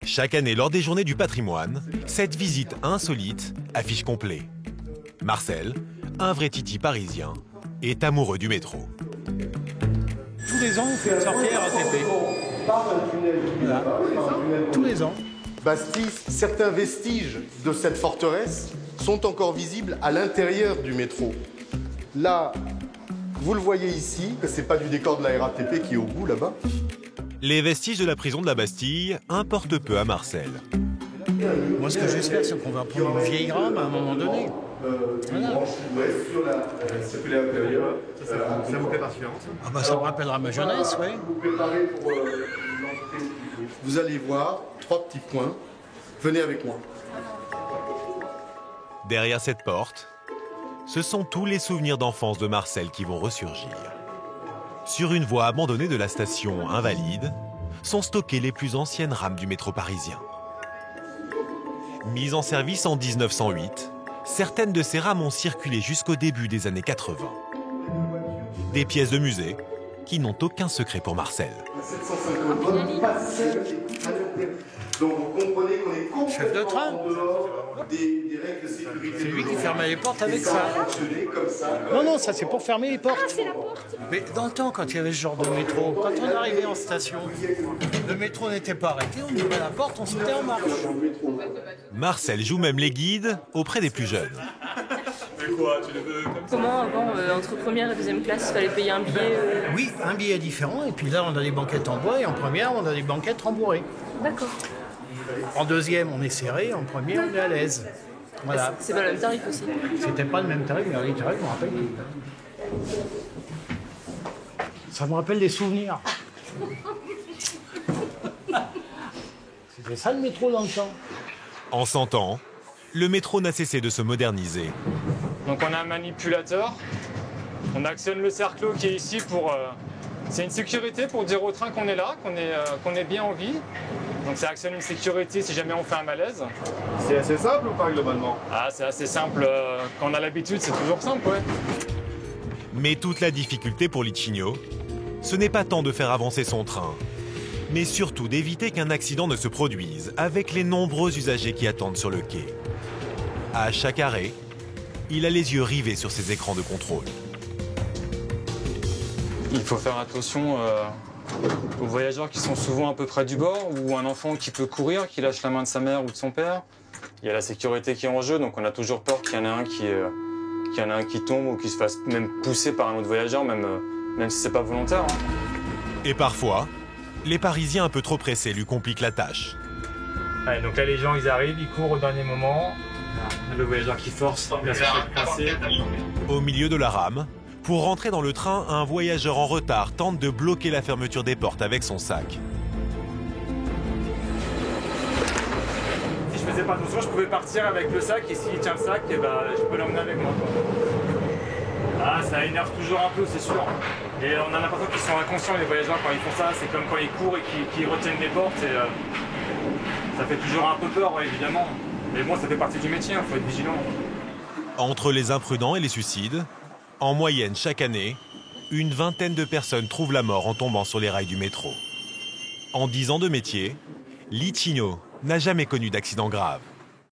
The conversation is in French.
Chaque année, lors des Journées du patrimoine, cette visite insolite affiche complet. Marcel, un vrai titi parisien, est amoureux du métro. Tous les ans, on fait une sortie RATP. Voilà. Tous les ans. Bastille, certains vestiges de cette forteresse sont encore visibles à l'intérieur du métro. Là, vous le voyez ici, que c'est pas du décor de la RATP qui est au bout là-bas. Les vestiges de la prison de la Bastille importent peu à Marcel. Moi, ce que j'espère, c'est qu'on va prendre une vieille rame à un moment donné. Voilà. Ça vous plaît particulièrement? Ah bah, ça me rappellera ma jeunesse, oui. Vous allez voir 3 petits points. Venez avec moi. Derrière cette porte, ce sont tous les souvenirs d'enfance de Marcel qui vont ressurgir. Sur une voie abandonnée de la station Invalide, sont stockées les plus anciennes rames du métro parisien. Mises en service en 1908, certaines de ces rames ont circulé jusqu'au début des années 80. Des pièces de musée qui n'ont aucun secret pour Marcel. 750. Donc vous comprenez qu'on est complètement Chef de train. en dehors des règles de sécurité. C'est lui qui fermait les portes avec ça. ça. A fonctionné comme ça. Non, ça c'est pour fermer les portes. Ah, c'est la porte. Mais dans le temps, quand il y avait ce genre de métro, quand on arrivait en station, le métro n'était pas arrêté, on ouvrait la porte, on sautait en marche. Marcel joue même les guides auprès des plus jeunes. Comment avant, entre première et deuxième classe, il fallait payer un billet Oui, un billet différent, et puis là on a des banquettes en bois, et en première on a des banquettes rembourrées. D'accord. En deuxième on est serré, en première on est à l'aise. Voilà. C'est pas le même tarif aussi. C'était pas le même tarif, mais les tarifs me rappellent. Ça me rappelle des souvenirs. C'était ça le métro dans le temps. En 100 ans, le métro n'a cessé de se moderniser. Donc on a un manipulateur, on actionne le cerclo qui est ici pour... c'est une sécurité pour dire au train qu'on est là, qu'on est bien en vie. Donc ça actionne une sécurité si jamais on fait un malaise. C'est assez simple ou pas globalement? Ah, c'est assez simple, quand on a l'habitude c'est toujours simple, ouais. Mais toute la difficulté pour Licigno, ce n'est pas tant de faire avancer son train, mais surtout d'éviter qu'un accident ne se produise avec les nombreux usagers qui attendent sur le quai. À chaque arrêt, il a les yeux rivés sur ses écrans de contrôle. Il faut faire attention aux voyageurs qui sont souvent un peu près du bord, ou un enfant qui peut courir, qui lâche la main de sa mère ou de son père. Il y a la sécurité qui est en jeu, donc on a toujours peur qu'il y en ait un qui tombe ou qui se fasse même pousser par un autre voyageur, même si c'est pas volontaire. Hein. Et parfois, les Parisiens un peu trop pressés lui compliquent la tâche. Ouais, donc là les gens ils arrivent, ils courent au dernier moment. Le voyageur qui force la chaise coincée. Au milieu de la rame, pour rentrer dans le train, un voyageur en retard tente de bloquer la fermeture des portes avec son sac. Si je faisais pas attention, je pouvais partir avec le sac, et s'il tient le sac, et ben, je peux l'emmener avec moi. Ah, ça énerve toujours un peu, c'est sûr. Et on a l'impression qu'ils sont inconscients, les voyageurs, quand ils font ça. C'est comme quand ils courent et qu'ils retiennent les portes. Et, ça fait toujours un peu peur, ouais, évidemment. Mais bon, ça fait partie du métier, il faut être vigilant. Entre les imprudents et les suicides, en moyenne chaque année, une vingtaine de personnes trouvent la mort en tombant sur les rails du métro. En 10 ans de métier, Licigno n'a jamais connu d'accident grave.